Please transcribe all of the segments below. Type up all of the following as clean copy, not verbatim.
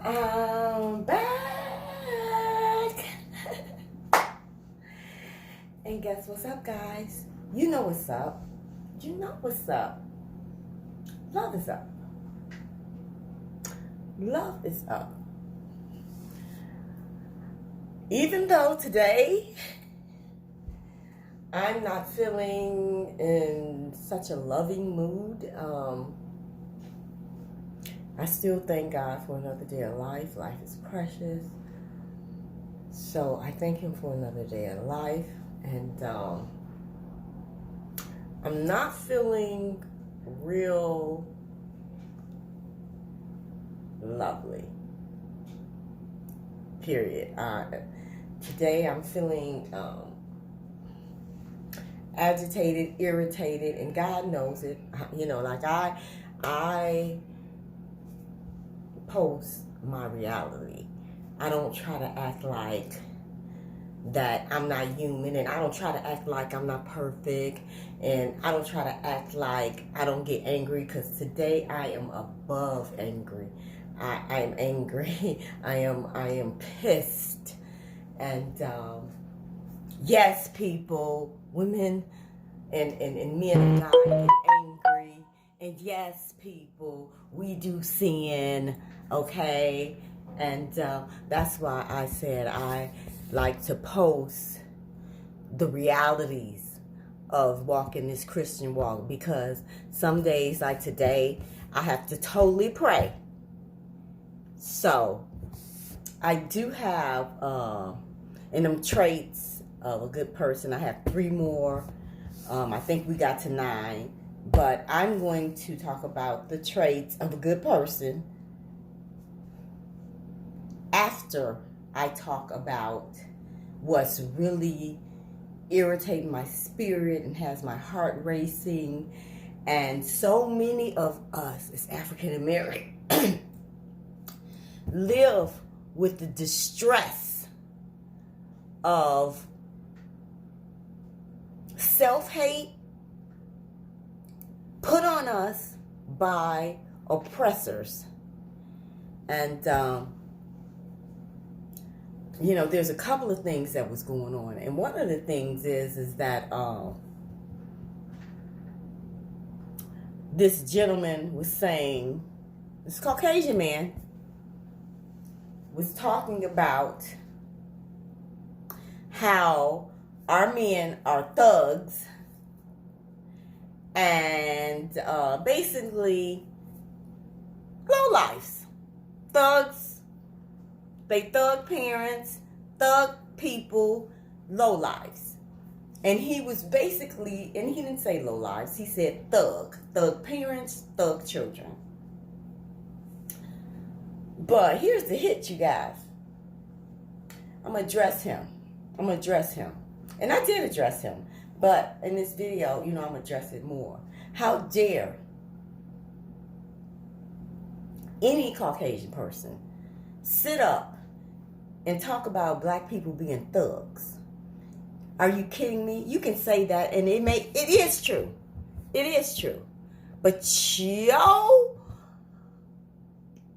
I'm back. And guess what's up, guys? You know what's up. You know what's up. Love is up. Love is up. Even though today I'm not feeling in such a loving mood, I still thank God for another day of life. Life is precious. So I thank Him for another day of life. And I'm not feeling real lovely. Period. Today I'm feeling agitated, irritated, and God knows it. You know, like I post my reality. I don't try to act like that I'm not human, and I don't try to act like I'm not perfect, and I don't try to act like I don't get angry, because today I am above angry. I am angry. I am pissed. And yes, people, women and men and God get angry. And yes, people, we do sin, okay? And that's why I said I like to post the realities of walking this Christian walk, because some days like today, I have to totally pray. So I do have in them traits of a good person. I have 3 more. I think we got to 9. But I'm going to talk about the traits of a good person after I talk about what's really irritating my spirit and has my heart racing. And so many of us as African American live with the distress of self-hate put on us by oppressors. And you know, there's a couple of things that was going on, and one of the things is that this gentleman was saying, this Caucasian man was talking about how our men are thugs, and basically lowlifes. Thugs, they thug parents, thug people, lowlifes. And he was basically, and he didn't say lowlifes, he said thug parents, thug children. But here's the hit, you guys. I'm going to address him. And I did address him. But in this video, you know, I'm going to address it more. How dare any Caucasian person sit up and talk about black people being thugs? Are you kidding me? You can say that, and it is true. It is true. But yo,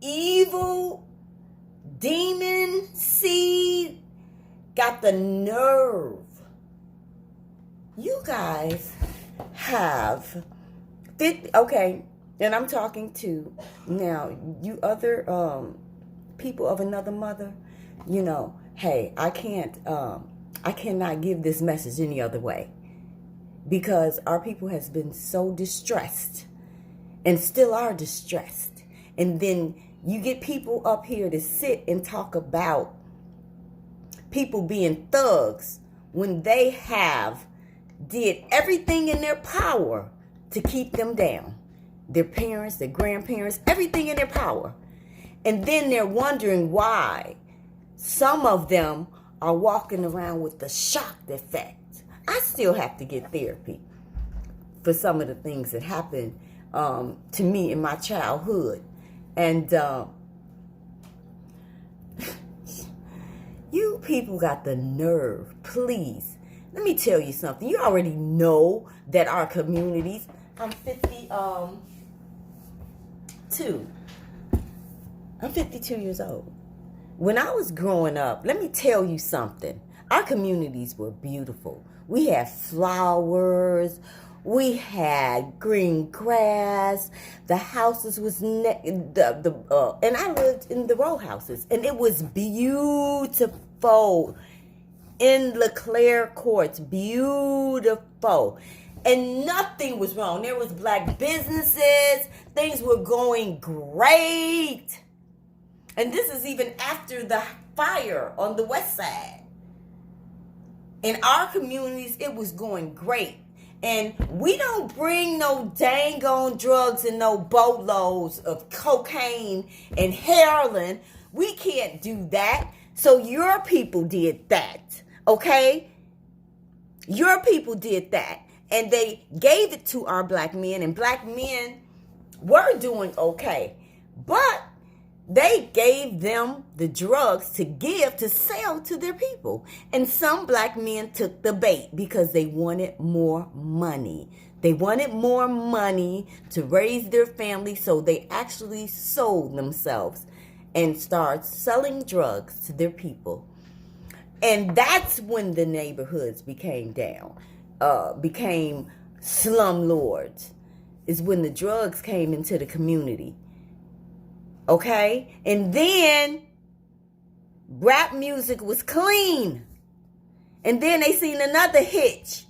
evil demon seed got the nerve. You guys have 50, okay, and I'm talking to now you other people of another mother. You know, hey, I cannot give this message any other way, because our people has been so distressed and still are distressed. And then you get people up here to sit and talk about people being thugs when they have did everything in their power to keep them down. Their parents, their grandparents, everything in their power. And then they're wondering why some of them are walking around with the shock effect. I still have to get therapy for some of the things that happened to me in my childhood. And you people got the nerve, please. Let me tell you something. You already know that our communities, I'm 52. I'm 52 years old. When I was growing up, let me tell you something. Our communities were beautiful. We had flowers. We had green grass. The houses was and I lived in the row houses, and it was beautiful in LeClaire Courts, beautiful, and nothing was wrong. There was black businesses. Things were going great, and this is even after the fire on the west side. In our communities, it was going great. And we don't bring no dang on drugs and no boatloads of cocaine and heroin. We can't do that. So your people did that, okay? Your people did that. And they gave it to our black men, and black men were doing okay. But they gave them the drugs to give, to sell to their people. And some black men took the bait because they wanted more money. They wanted more money to raise their family, so they actually sold themselves and started selling drugs to their people. And that's when the neighborhoods became slumlords, is when the drugs came into the community. Okay? And then rap music was clean. And then they seen another hitch.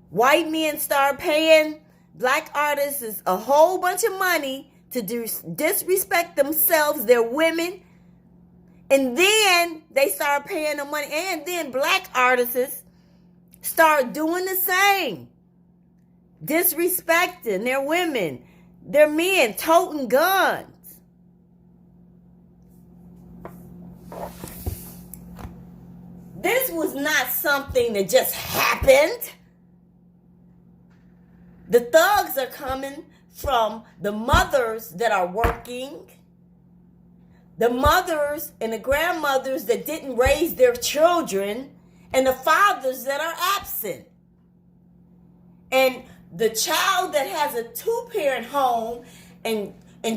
White men start paying black artists a whole bunch of money to disrespect themselves, their women. And then they start paying them money. And then black artists start doing the same. Disrespecting their women, their men, toting guns. This was not something that just happened. The thugs are coming from the mothers that are working, the mothers and the grandmothers that didn't raise their children, and the fathers that are absent. And the child that has a two-parent home and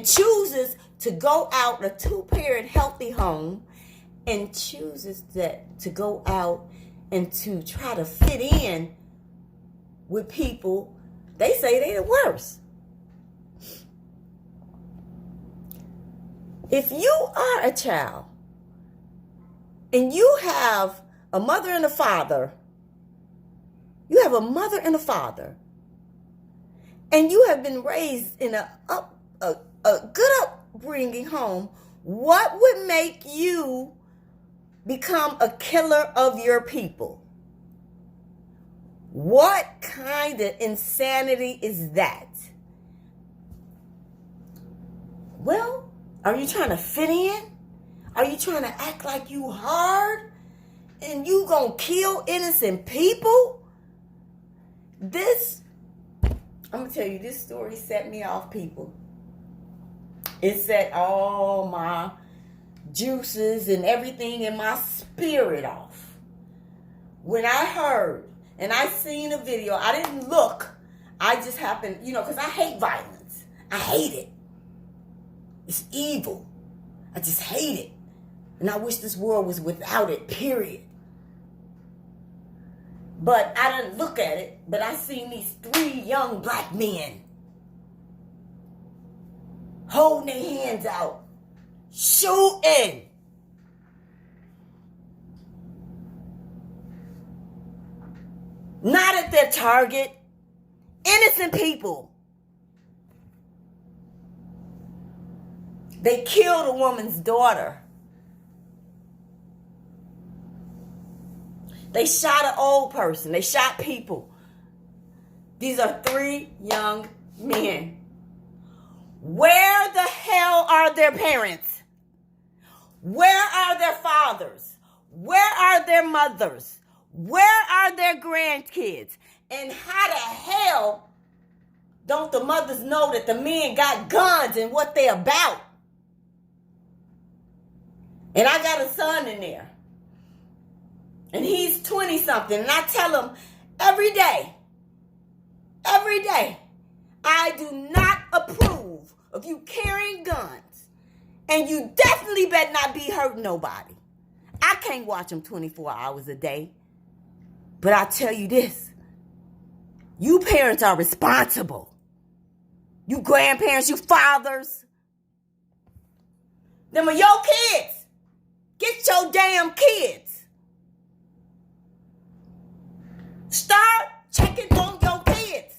chooses to go out, a two-parent healthy home, and chooses to go out and to try to fit in with people, they say they're the worst. If you are a child and you have a mother and a father, and you have been raised in a good upbringing home, what would make you become a killer of your people? What kind of insanity is that? Well, are you trying to fit in? Are you trying to act like you hard and you gonna kill innocent people? I'm gonna tell you, this story set me off, people. It set all my juices and everything in my spirit off. When I heard and I seen a video, I didn't look. I just happened, because I hate violence. I hate it. It's evil. I just hate it. And I wish this world was without it, period. But I didn't look at it, but I seen these 3 young black men holding their hands out, shooting. Not at their target. Innocent people. They killed a woman's daughter. They shot an old person. They shot people. These are 3 young men. Where the hell are their parents? Where are their fathers? Where are their mothers? Where are their grandkids? And how the hell don't the mothers know that the men got guns and what they about? And I got a son in there. And he's 20-something. And I tell him every day, I do not approve of you carrying guns And you definitely better not be hurting nobody. I can't watch them 24 hours a day. But I tell you this. You parents are responsible. You grandparents, you fathers. Them are your kids. Get your damn kids. Start checking on your kids.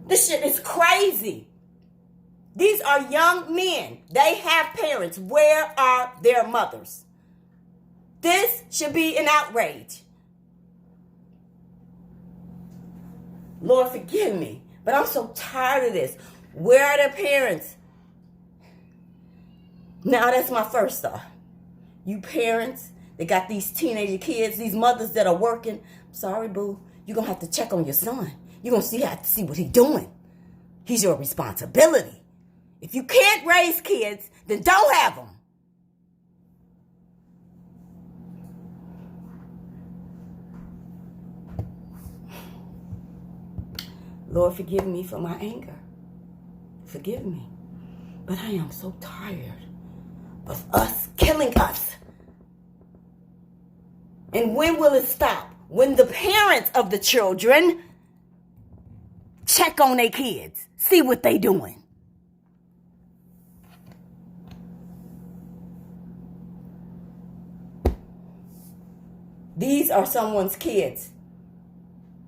This shit is crazy. These are young men. They have parents. Where are their mothers? This should be an outrage. Lord, forgive me, but I'm so tired of this. Where are their parents? Now, that's my first thought. You parents that got these teenager kids, these mothers that are working, sorry, boo, you're going to have to check on your son. You're going to have to see what he's doing. He's your responsibility. If you can't raise kids, then don't have them. Lord, forgive me for my anger. Forgive me. But I am so tired of us killing us. And when will it stop? When the parents of the children check on their kids, see what they doing. These are someone's kids.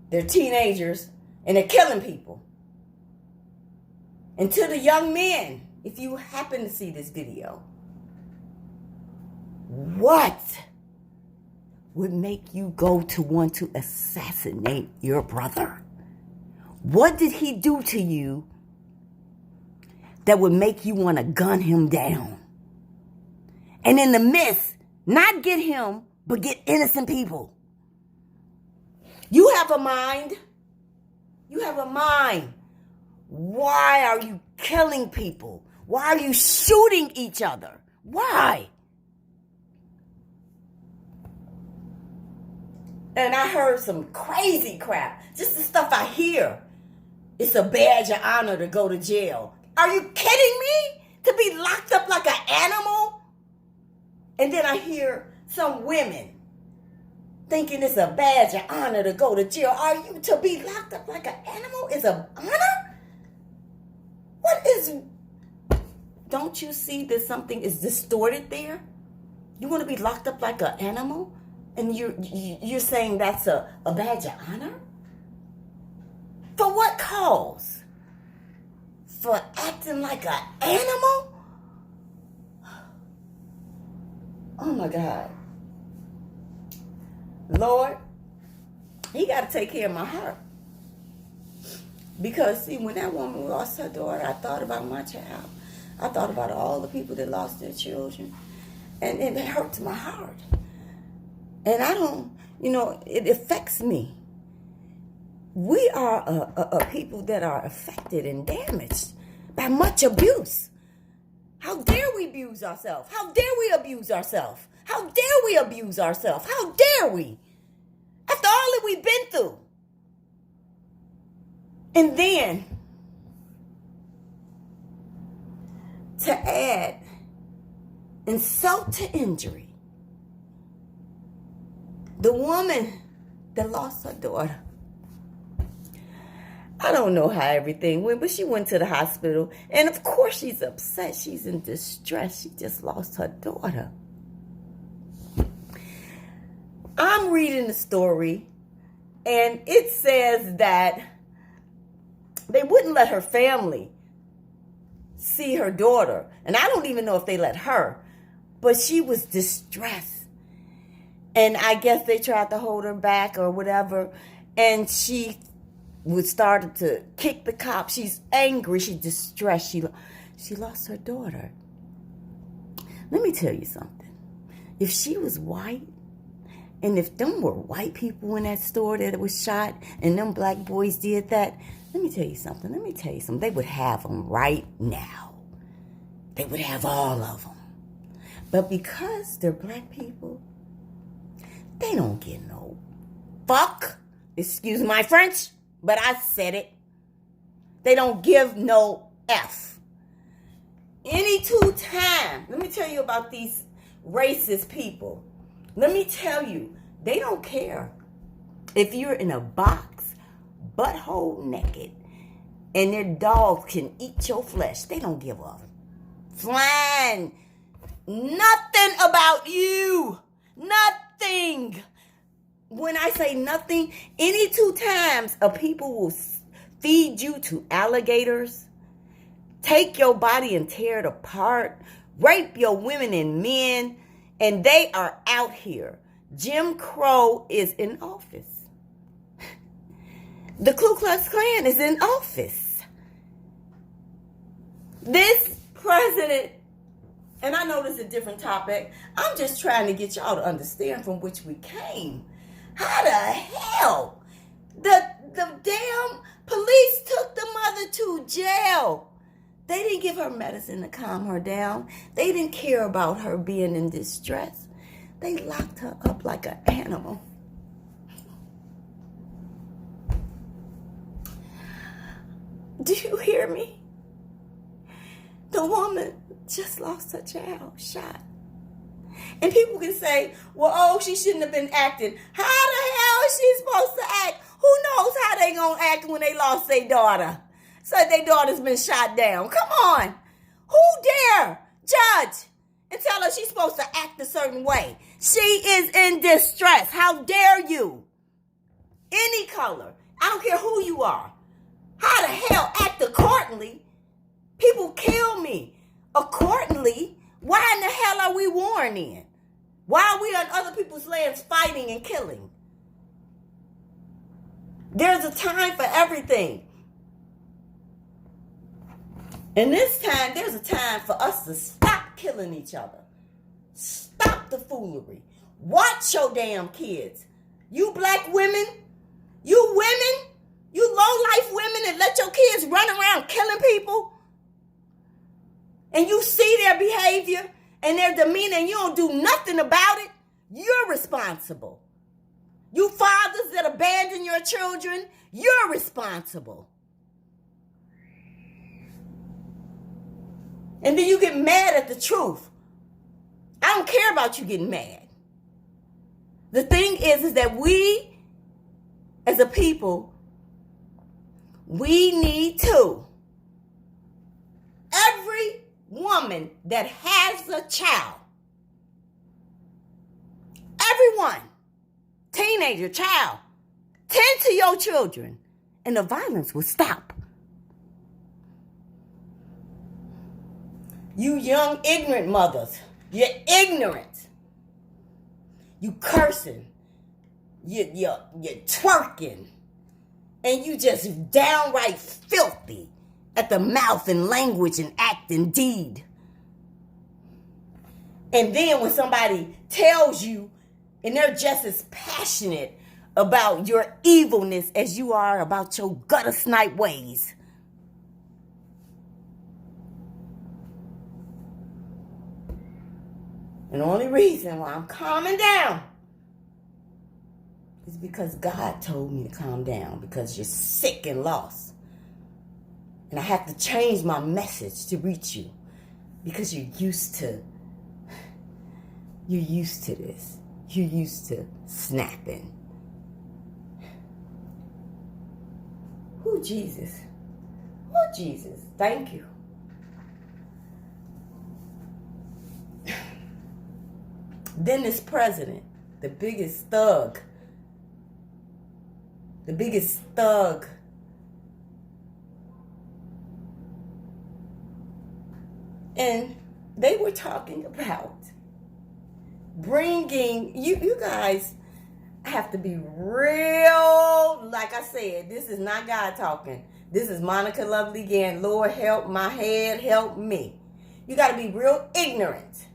They're teenagers. And they're killing people. And to the young men, if you happen to see this video, what would make you go to want to assassinate your brother? What did he do to you that would make you want to gun him down? And in the midst, not get him, but get innocent people. You have a mind. You have a mind. Why are you killing people? Why are you shooting each other? Why? And I heard some crazy crap. Just the stuff I hear. It's a badge of honor to go to jail. Are you kidding me? To be locked up like an animal? And then I hear some women thinking it's a badge of honor to go to jail. Are you to be locked up like an animal is an honor? What is... Don't you see that something is distorted there? You want to be locked up like an animal? And you're saying that's a badge of honor? For what cause? For acting like an animal? Oh my God. Lord, he got to take care of my heart. Because, see, when that woman lost her daughter, I thought about my child. I thought about all the people that lost their children. And it hurts my heart. And I don't, it affects me. We are a people that are affected and damaged by much abuse. How dare we abuse ourselves? How dare we abuse ourselves? How dare we abuse ourselves? How dare we? After all that we've been through. And then, to add insult to injury, the woman that lost her daughter, I don't know how everything went, but she went to the hospital. And of course she's upset. She's in distress. She just lost her daughter. I'm reading the story, and it says that they wouldn't let her family see her daughter. And I don't even know if they let her, but she was distressed. And I guess they tried to hold her back or whatever, and she started to kick the cop. She's angry. She's distressed. She lost her daughter. Let me tell you something. If she was white, and if them were white people in that store that was shot, and them black boys did that, let me tell you something. They would have them right now. They would have all of them. But because they're black people, they don't get no fuck. Excuse my French, but I said it. They don't give no F. Any two times. Let me tell you about these racist people. Let me tell you, they don't care if you're in a box, butthole naked, and their dogs can eat your flesh. They don't give a flying nothing about you. Nothing. When I say nothing, any two times a people will feed you to alligators, take your body and tear it apart, rape your women and men, and they are out here. Jim Crow is in office. The Ku Klux Klan is in office. This president, and I know this is a different topic, I'm just trying to get y'all to understand from which we came. How the hell? The damn police took the mother to jail. They didn't give her medicine to calm her down. They didn't care about her being in distress. They locked her up like an animal. Do you hear me? The woman just lost her child, shot. And people can say, well, oh, she shouldn't have been acting. How the hell is she supposed to act? Who knows how they gonna act when they lost their daughter? So their daughter's been shot down. Come on. Who dare judge and tell her she's supposed to act a certain way? She is in distress. How dare you? Any color. I don't care who you are. How the hell act accordingly? People kill me. Accordingly? Why in the hell are we warring in? Why are we on other people's lands fighting and killing? There's a time for everything. And this time, there's a time for us to stop killing each other. Stop the foolery. Watch your damn kids. You black women, you low-life women that let your kids run around killing people, and you see their behavior and their demeanor and you don't do nothing about it, you're responsible. You fathers that abandon your children, you're responsible. And then you get mad at the truth. I don't care about you getting mad. The thing is that we, as a people, we need to. Every woman that has a child, everyone, teenager, child, tend to your children, and the violence will stop. You young, ignorant mothers, you're ignorant. You cursing, you're twerking, and you just downright filthy at the mouth and language and act and deed. And then when somebody tells you, and they're just as passionate about your evilness as you are about your gutter snipe ways. And the only reason why I'm calming down is because God told me to calm down, because you're sick and lost. And I have to change my message to reach you, because you're used to this. You're used to snapping. Oh, Jesus. Oh, Jesus. Thank you. Then this president, the biggest thug. And they were talking about bringing, you guys have to be real, like I said, this is not God talking. This is MonicalovelyGant. Lord, help my head, help me. You got to be real ignorant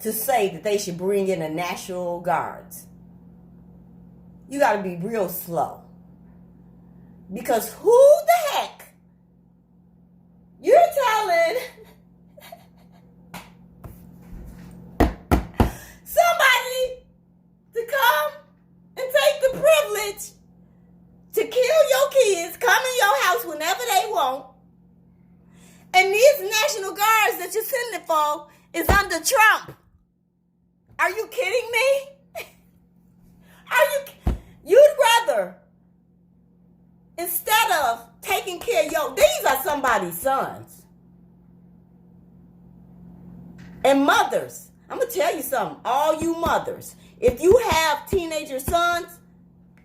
to say that they should bring in the National Guards. You got to be real slow. Because who the heck you're telling somebody to come and take the privilege to kill your kids, come in your house whenever they want, and these These National Guards that you're sending for is under Trump. Are you kidding me? You'd rather, instead of taking care of these are somebody's sons. And mothers, I'm going to tell you something. All you mothers, if you have teenager sons,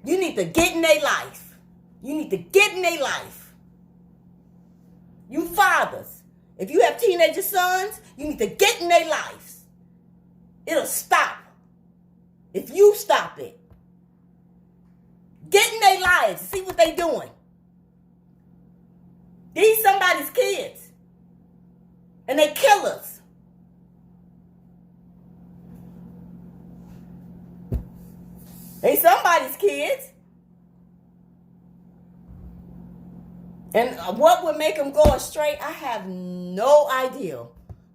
you need to get in their life. You need to get in their life. You fathers, if you have teenager sons, you need to get in their lives. It'll stop if you stop it. Get in their lives and see what they doing. These somebody's kids. And they killers. They somebody's kids. And what would make them go astray, I have no idea.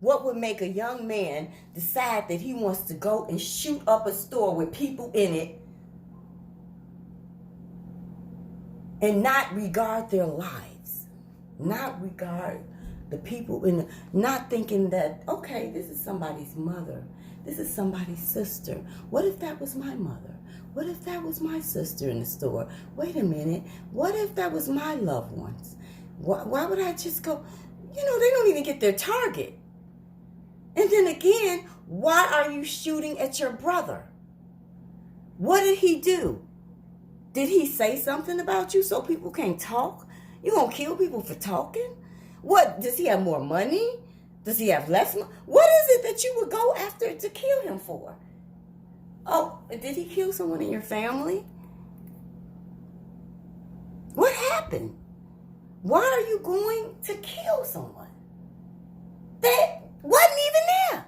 What would make a young man decide that he wants to go and shoot up a store with people in it and not regard their lives, not regard the people in, not thinking that, okay, this is somebody's mother, this is somebody's sister. What if that was my mother? What if that was my sister in the store? Wait a minute, what if that was my loved ones? Why would I just go, they don't even get their target. And then again, why are you shooting at your brother? What did he do? Did he say something about you so people can't talk? You gonna kill people for talking? What, does he have more money? Does he have less money? What is it that you would go after to kill him for? Oh, did he kill someone in your family? What happened? Why are you going to kill someone that wasn't even there?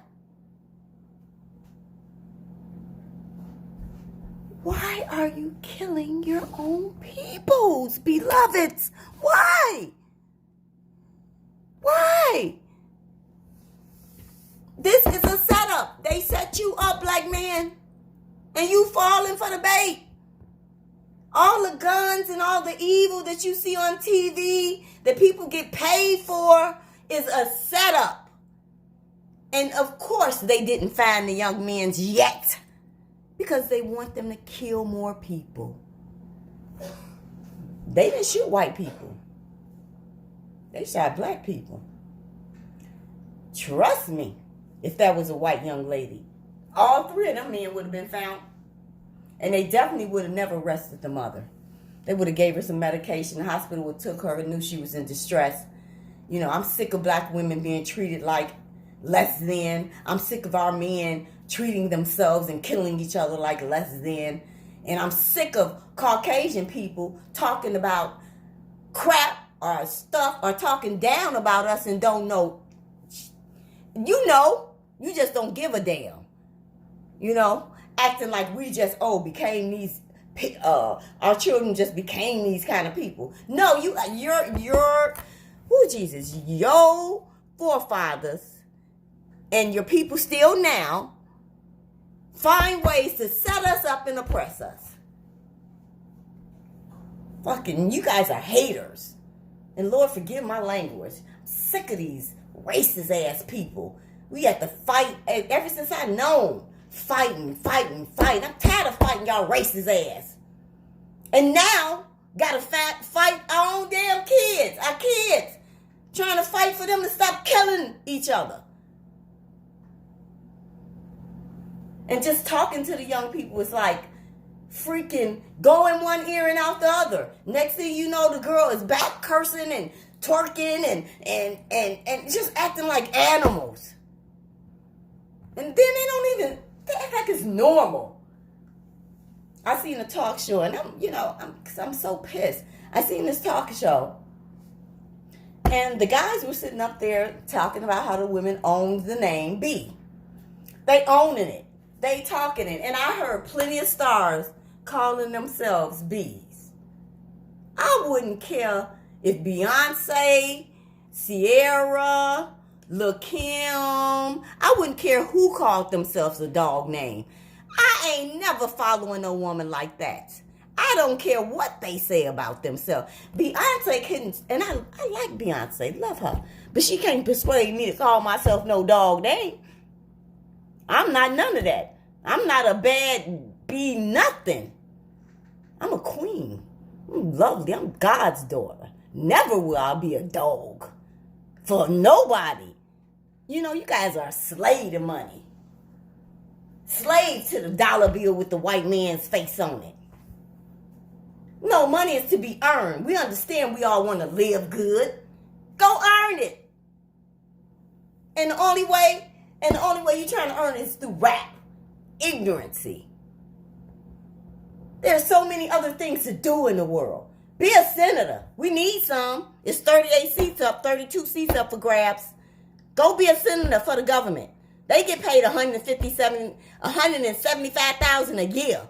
Why are you killing your own peoples, beloveds? Why? Why? This is a setup. They set you up, black man, and you falling for the bait. All the guns and all the evil that you see on TV that people get paid for is a setup. And of course they didn't find the young men's yet. Because they want them to kill more people. They didn't shoot white people. They shot black people. Trust me, if that was a white young lady, all three of them men would have been found. And they definitely would have never arrested the mother. They would have gave her some medication. The hospital would have took her and knew she was in distress. I'm sick of black women being treated like less than. I'm sick of our men treating themselves and killing each other like less than. And I'm sick of Caucasian people talking about crap or stuff or talking down about us and don't know. You just don't give a damn. Acting like we just, became these, our children just became these kind of people. No, Jesus, your forefathers and your people still now find ways to set us up and oppress us. Fucking, you guys are haters. And Lord, forgive my language. I'm sick of these racist ass people. We have to fight, ever since I known, fighting. I'm tired of fighting y'all racist ass. And now, gotta fight our own damn kids, our kids. Trying to fight for them to stop killing each other. And just talking to the young people is like freaking going one ear and out the other. Next thing you know, the girl is back cursing and twerking and just acting like animals. And then they act like it's normal. I seen a talk show and I'm so pissed. I seen this talk show and the guys were sitting up there talking about how the women owned the name B. They owning it. They talking it. And I heard plenty of stars calling themselves B's. I wouldn't care if Beyonce, Sierra, Lil' Kim, I wouldn't care who called themselves a dog name. I ain't never following a woman like that. I don't care what they say about themselves. Beyonce couldn't, and I like Beyonce, love her. But she can't persuade me to call myself no dog name. I'm not none of that. I'm not a bad bee nothing. I'm a queen. I'm lovely. I'm God's daughter. Never will I be a dog. For nobody. You know, you guys are a slave to money. Slave to the dollar bill with the white man's face on it. No, money is to be earned. We understand we all want to live good. Go earn it. And the only way you're trying to earn it is through rap. Ignorancy. There's so many other things to do in the world. Be a senator. We need some. It's 38 seats up, 32 seats up for grabs. Go be a senator for the government. They get paid $175,000 a year.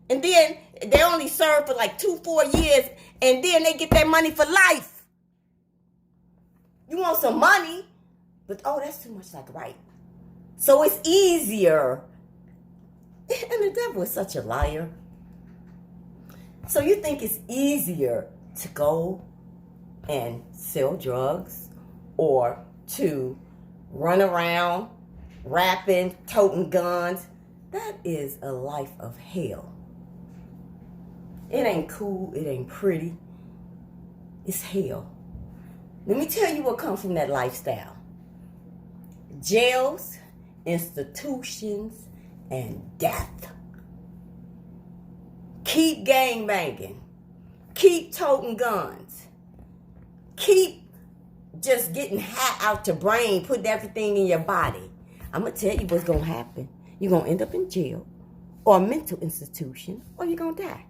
And then they only serve for like 2-4 years, and then they get that money for life. You want some money, but that's too much like right. So it's easier. And the devil is such a liar. So you think it's easier to go and sell drugs or to run around rapping, toting guns? That is a life of hell. It ain't cool. It ain't pretty. It's hell. Let me tell you what comes from that lifestyle. Jails, institutions, and death. Keep gangbanging. Keep toting guns. Keep just getting high out your brain, putting everything in your body. I'm going to tell you what's going to happen. You're going to end up in jail or a mental institution, or you're going to die.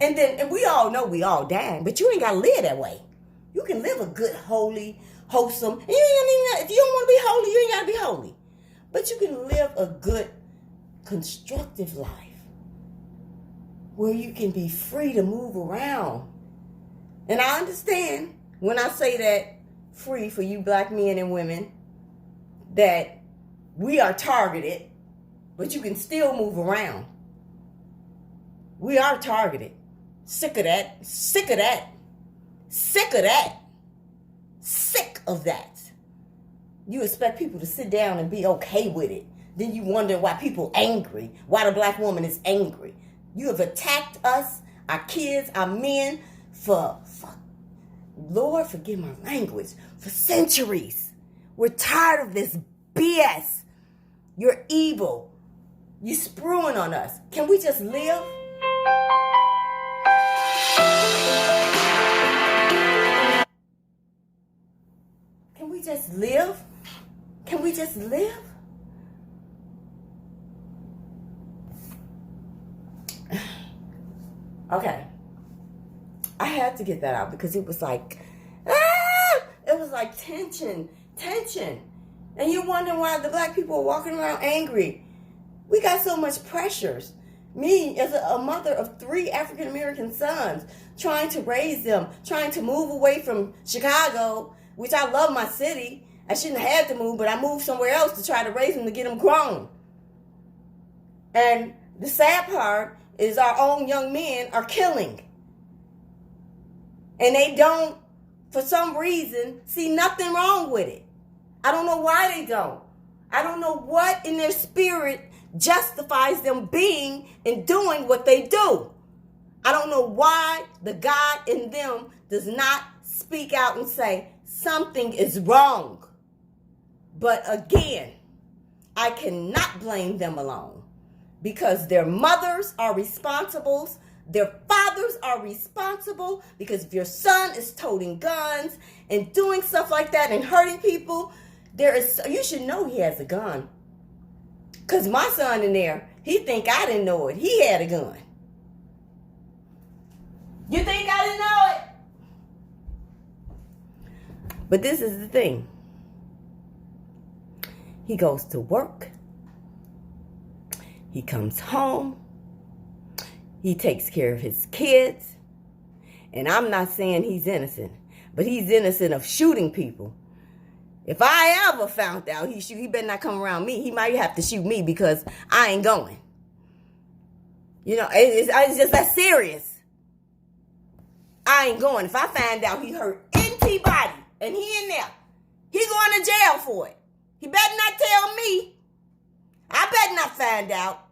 And we all know we all dying, but you ain't got to live that way. You can live a good, holy, wholesome. And if you don't want to be holy, you ain't got to be holy. But you can live a good, constructive life where you can be free to move around. And I understand when I say that free for you black men and women, that we are targeted, but you can still move around. We are targeted. Sick of that. Sick of that. Sick of that. Sick of that. You expect people to sit down and be okay with it. Then you wonder why people angry. Why the black woman is angry. You have attacked us, our kids, our men, for Lord, forgive my language, for centuries. We're tired of this BS. You're evil. You're spewing on us. Can we just live? Can we just live? Can we just live? Okay. I had to get that out because it was like, it was like tension. And you're wondering why the black people are walking around angry. We got so much pressures. Me, as a mother of 3 African-American sons, trying to raise them, trying to move away from Chicago, which I love my city. I shouldn't have had to move, but I moved somewhere else to try to raise them to get them grown. And the sad part is our own young men are killing. And they don't, for some reason, see nothing wrong with it. I don't know why they don't. I don't know what in their spirit justifies them being and doing what they do. I don't know why the God in them does not speak out and say something is wrong. But again, I cannot blame them alone because their mothers are responsible. Their fathers are responsible because if your son is toting guns and doing stuff like that and hurting people, you should know he has a gun. Because my son in there, he think I didn't know it. He had a gun. You think I didn't know it? But this is the thing. He goes to work. He comes home. He takes care of his kids. And I'm not saying he's innocent, but he's innocent of shooting people. If I ever found out he better not come around me. He might have to shoot me because I ain't going. You know, it's just that serious. I ain't going. If I find out he hurt anybody and he in there, He going to jail for it. He better not tell me. I better not find out.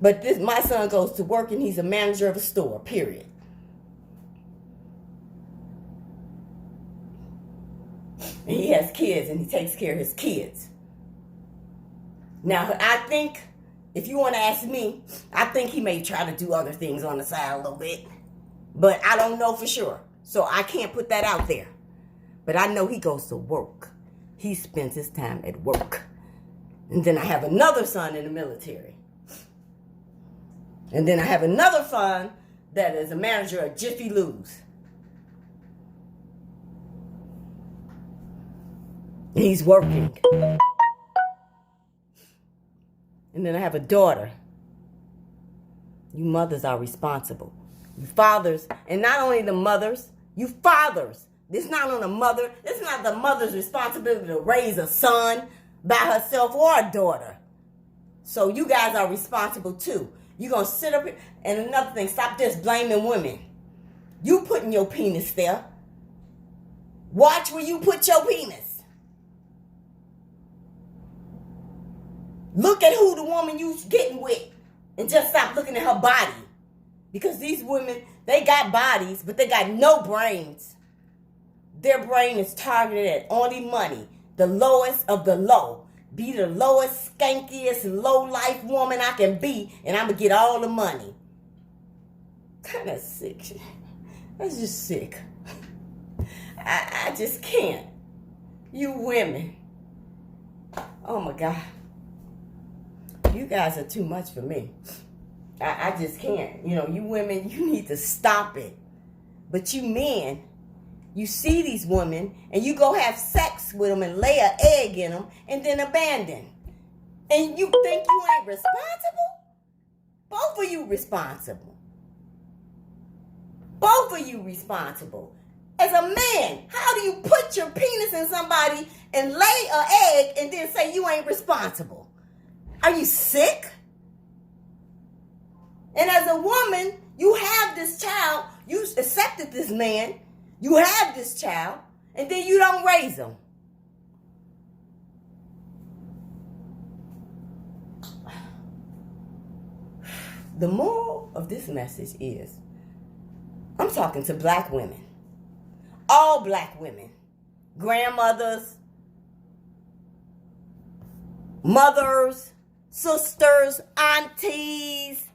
But my son goes to work and he's a manager of a store, period. And he has kids and he takes care of his kids. Now, I think, if you want to ask me, I think he may try to do other things on the side a little bit. But I don't know for sure. So I can't put that out there. But I know he goes to work. He spends his time at work. And then I have another son in the military. And then I have another son that is a manager at Jiffy Lubes. He's working. And then I have a daughter. You mothers are responsible. You fathers, and not only the mothers, you fathers. It's not on the mother. It's not the mother's responsibility to raise a son by herself or a daughter. So you guys are responsible too. You're going to sit up here. And another thing, stop just blaming women. You putting your penis there. Watch where you put your penis. Look at who the woman you getting with. And just stop looking at her body. Because these women, they got bodies, but they got no brains. Their brain is targeted at only money. The lowest of the low. Be the lowest, skankiest, low-life woman I can be, and I'm going to get all the money. Kind of sick. That's just sick. I just can't. You women. Oh, my God. You guys are too much for me. I just can't. You know, you women, you need to stop it. But you men, you see these women and you go have sex with them and lay an egg in them and then abandon. And you think you ain't responsible? Both of you responsible. Both of you responsible. As a man, how do you put your penis in somebody and lay an egg and then say you ain't responsible? Are you sick? And as a woman, you have this child. You accepted this man. You have this child. And then you don't raise him. The moral of this message is, I'm talking to black women. All black women. Grandmothers. Mothers. Sisters. Aunties.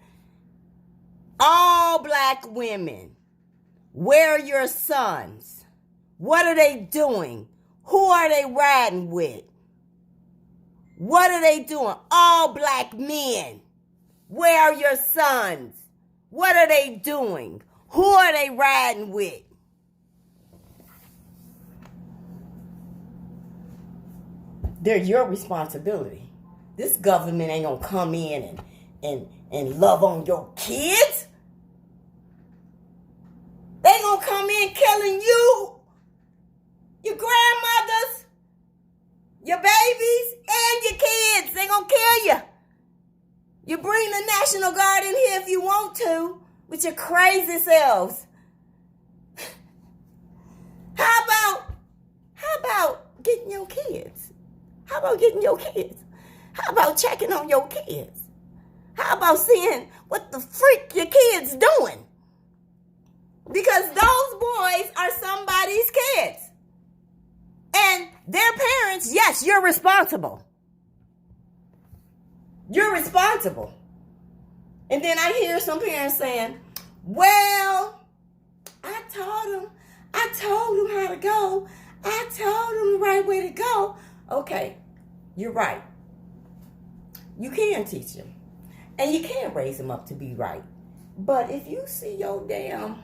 All black women. Where are your sons? What are they doing? Who are they riding with? What are they doing? All black men. Where are your sons? What are they doing? Who are they riding with? They're your responsibility. This government ain't gonna come in and love on your kids. They gonna come in killing you, your grandmothers, your babies, and your kids. They gonna kill you. You bring the National Guard in here if you want to, with your crazy selves. How about getting your kids? How about getting your kids? How about checking on your kids? How about seeing what the freak your kids doing? Because those boys are somebody's kids. And their parents, yes, you're responsible. You're responsible. And then I hear some parents saying, well, I told them how to go. I told them the right way to go. Okay, you're right. You can teach them. And you can raise them up to be right. But if you see your damn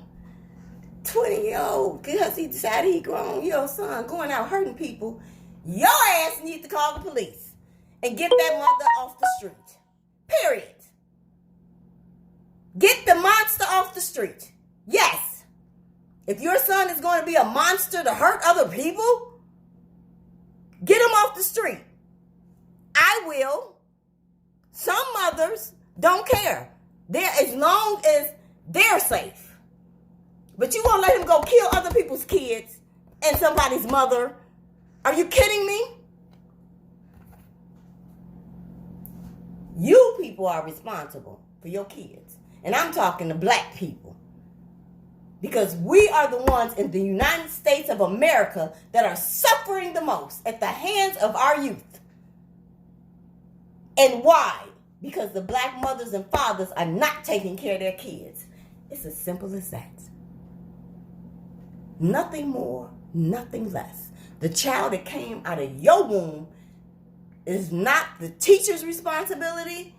20-year-old, because he decided he grown, your son going out hurting people, your ass needs to call the police and get that mother off the street. Period. Get the monster off the street. Yes. If your son is going to be a monster to hurt other people, get him off the street. I will. Some mothers don't care. As long as they're safe. But you won't let him go kill other people's kids and somebody's mother. Are you kidding me? You people are responsible for your kids. And I'm talking to black people. Because we are the ones in the United States of America that are suffering the most at the hands of our youth. And why? Because the black mothers and fathers are not taking care of their kids. It's as simple as that. Nothing more, nothing less. The child that came out of your womb is not the teacher's responsibility.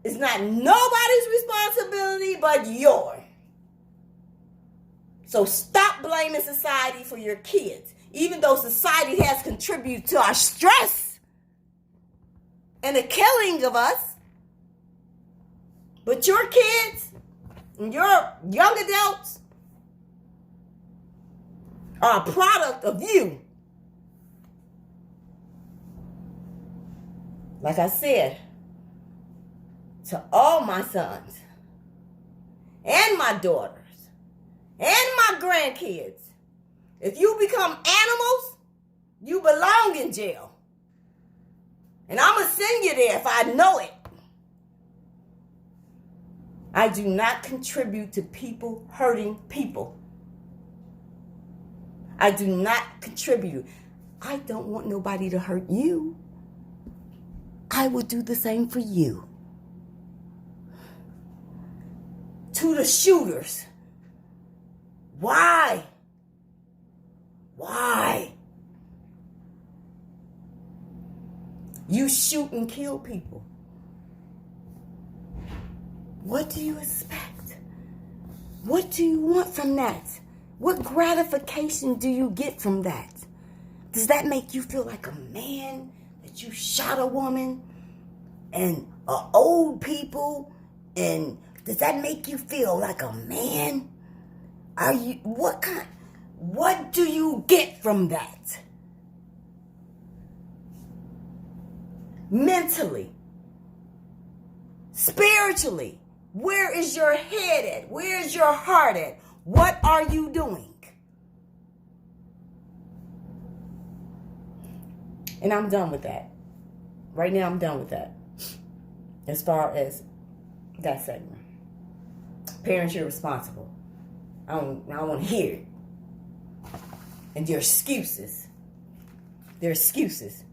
It's not nobody's responsibility but yours. So stop blaming society for your kids. Even though society has contributed to our stress and the killing of us. But your kids and your young adults are a product of you. Like I said, to all my sons and my daughters and my grandkids, if you become animals, you belong in jail. And I'm going to send you there if I know it. I do not contribute to people hurting people. I do not contribute. I don't want nobody to hurt you. I will do the same for you. To the shooters. Why? Why? You shoot and kill people. What do you expect? What do you want from that? What gratification do you get from that? Does that make you feel like a man that you shot a woman and old people? And does that make you feel like a man? What do you get from that? Mentally, spiritually, where is your head at? Where is your heart at? What are you doing? And I'm done with that. Right now, I'm done with that. As far as that segment. Parents, you're responsible. I don't want to hear it. And your excuses. They're excuses.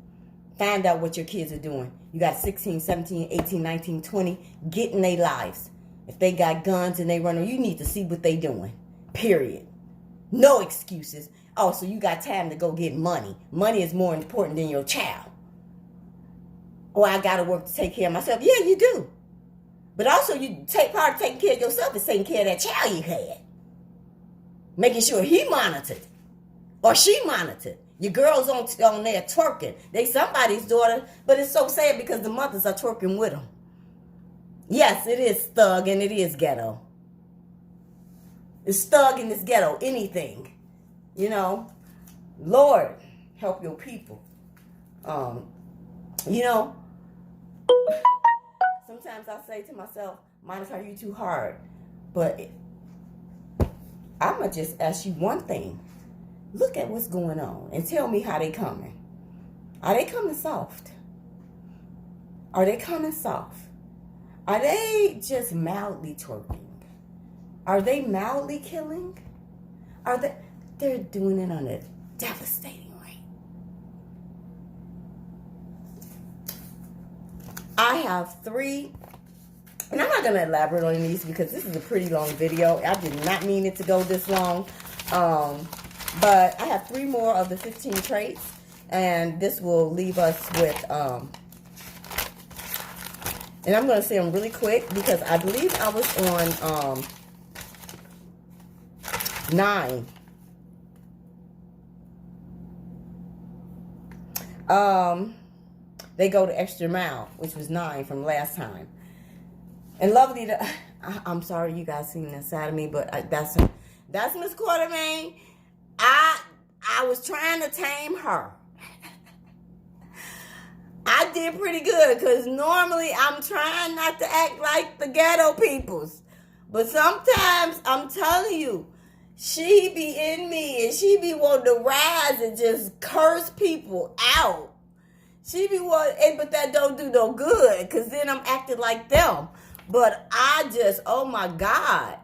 Find out what your kids are doing. You got 16, 17, 18, 19, 20. Get in their lives. If they got guns and they run, you need to see what they doing. Period. No excuses. Oh, so you got time to go get money. Money is more important than your child. Oh, I got to work to take care of myself. Yeah, you do. But also, you take part of taking care of yourself is taking care of that child you had. Making sure he monitored. Or she monitored. Your girl's on there twerking. They somebody's daughter, but it's so sad because the mothers are twerking with them. Yes, it is thug and it is ghetto. It's thug and it's ghetto. Anything. You know. Lord, help your people. You know. Sometimes I say to myself, Monica, you too hard. But I'm going to just ask you one thing. Look at what's going on and tell me how they coming. Are they coming soft? Are they coming soft? Are they just mildly twerking? Are they mildly killing? They're doing it on a devastating rate. I have 3, and I'm not going to elaborate on these because this is a pretty long video. I did not mean it to go this long. But I have 3 more of the 15 traits, and this will leave us with, and I'm going to say them really quick because I believe I was on 9. They go the extra mile, which was 9 from last time. And lovely, I'm sorry you guys seen that side of me, but that's Miss Quartermain. I was trying to tame her. I did pretty good because normally I'm trying not to act like the ghetto peoples. But sometimes, I'm telling you, she be in me and she be wanting to rise and just curse people out. She be wanting, but that don't do no good because then I'm acting like them. But I just, oh my God.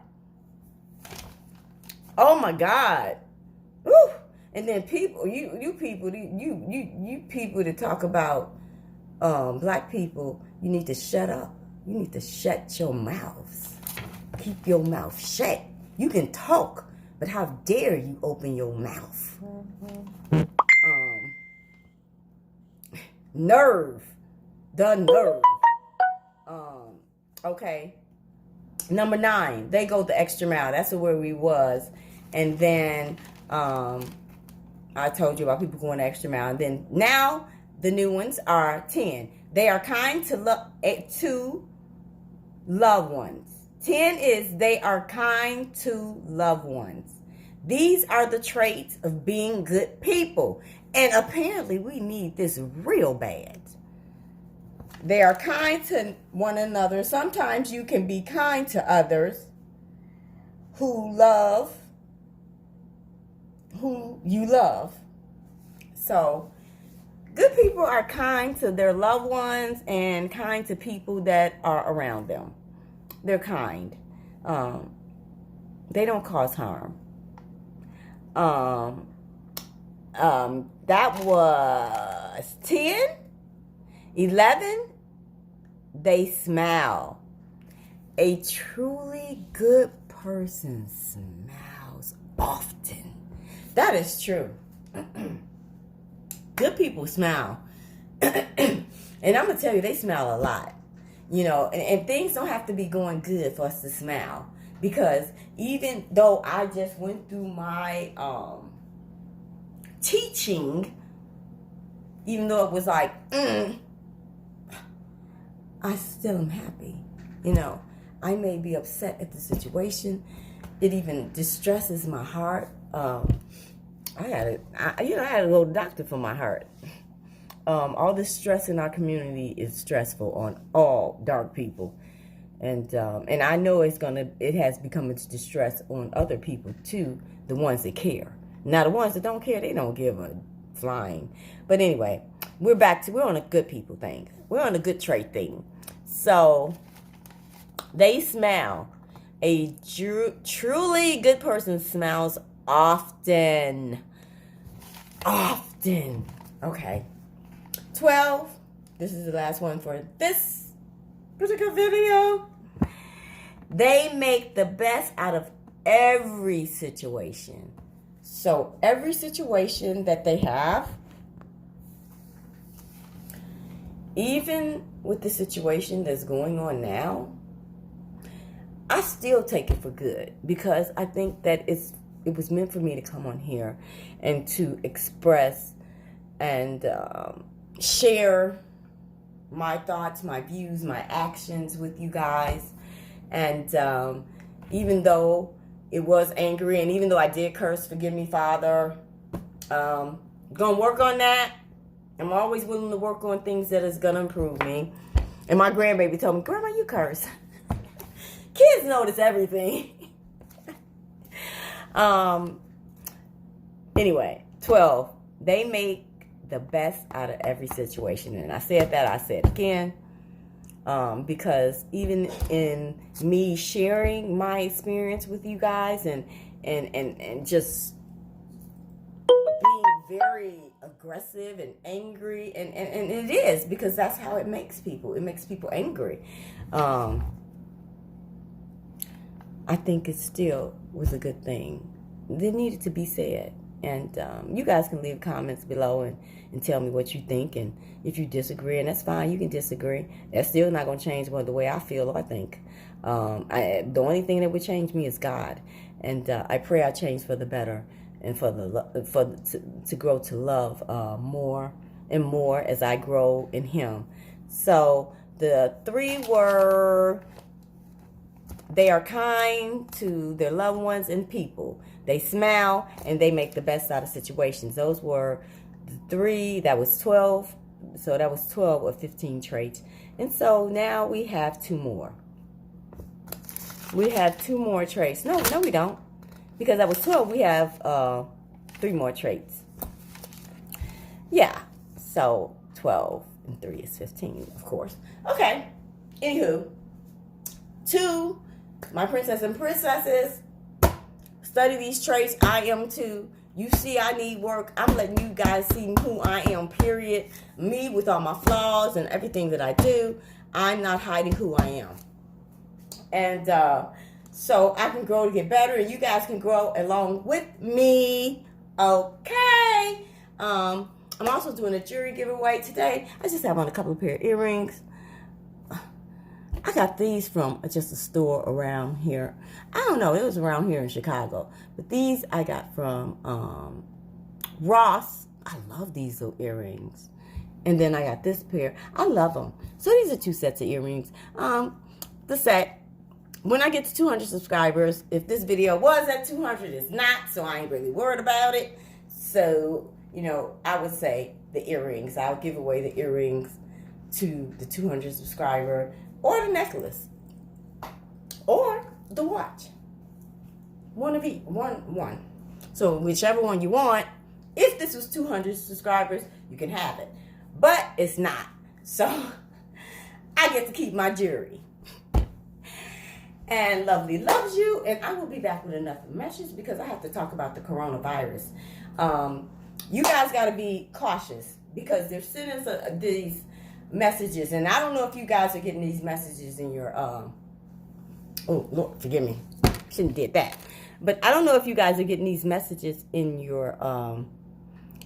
Oh my God. Woo. And then people, you people that talk about black people, you need to shut up. You need to shut your mouths. Keep your mouth shut. You can talk, but how dare you open your mouth? Nerve. The nerve. Okay. Number 9, they go the extra mile. That's where we was. And then I told you about people going the extra mile. And then now the new ones are 10. They are kind to loved ones. 10 is they are kind to loved ones. These are the traits of being good people. And apparently we need this real bad. They are kind to one another. Sometimes you can be kind to others who you love. So, good people are kind to their loved ones and kind to people that are around them. They're kind. They don't cause harm. That was 10. 11, they smile. A truly good person smiles often. That is true. Good people smile. And I'm going to tell you, they smile a lot. You know, and things don't have to be going good for us to smile. Because even though I just went through my teaching, even though it was like, I still am happy. You know, I may be upset at the situation. It even distresses my heart. I had to go to the doctor for my heart. All this stress in our community is stressful on all dark people. And I know it has become a distress on other people too, the ones that care. Now the ones that don't care, they don't give a flying. But anyway, we're on a good people thing. We're on a good trait thing. So they smile. A truly good person smiles often. Often. Okay. 12. This is the last one for this particular video. They make the best out of every situation. So every situation that they have, even with the situation that's going on now, I still take it for good because I think that it was meant for me to come on here and to express and share my thoughts, my views, my actions with you guys. And even though it was angry and even though I did curse, forgive me, Father, gonna work on that. I'm always willing to work on things that is gonna improve me. And my grandbaby told me, Grandma, you curse. Kids notice everything. Anyway, 12. They make the best out of every situation. And I said that, I said again. Because even in me sharing my experience with you guys and just being very aggressive and angry, and it is because that's how it makes people. It makes people angry. I think it still was a good thing. It needed to be said. And you guys can leave comments below and tell me what you think. And if you disagree, and that's fine, you can disagree. That's still not going to change the way I feel or think. The only thing that would change me is God. And I pray I change for the better and to grow to love more and more as I grow in Him. So the 3 were, they are kind to their loved ones and people. They smile and they make the best out of situations. Those were the 3. That was 12. So that was 12 of 15 traits. And so now we have 2 more. We have 2 more traits. No, we don't. because that was 12. We have 3 more traits. Yeah. So 12 and 3 is 15, of course. Okay. Anywho, 2, my princess and princesses, study these traits. I am too. You see I need work. I'm letting you guys see who I am, period. Me with all my flaws and everything that I do. I'm not hiding who I am. And so I can grow to get better, and you guys can grow along with me. Okay. I'm also doing a jewelry giveaway today. I just have on a couple of pair of earrings. I got these from just a store around here. I don't know. It was around here in Chicago. But these I got from Ross. I love these little earrings. And then I got this pair. I love them. So these are 2 sets of earrings. The set, when I get to 200 subscribers, if this video was at 200, it's not. So I ain't really worried about it. So, you know, I would say the earrings. I'll give away the earrings to the 200 subscriber. Or the necklace. Or the watch. One of each. One. So whichever one you want, if this was 200 subscribers, you can have it. But it's not. So I get to keep my jewelry. And Lovely loves you. And I will be back with another message because I have to talk about the coronavirus. You guys got to be cautious because they're sending us these messages, and I don't know if you guys are getting these messages in your oh Lord, forgive me, shouldn't have did that, but I don't know if you guys are getting these messages in your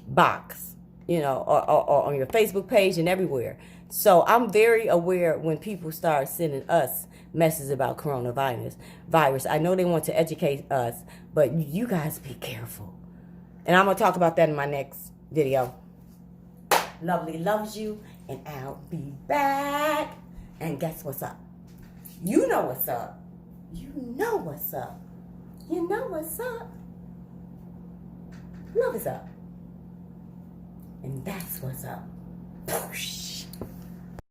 box, you know, or on your Facebook page and everywhere. So I'm very aware when people start sending us messages about coronavirus. I know they want to educate us, but you guys be careful, and I'm gonna talk about that in my next video. Lovely loves you, and I'll be back. And guess what's up? You know what's up. You know what's up. You know what's up. Love is up. And that's what's up. Poosh.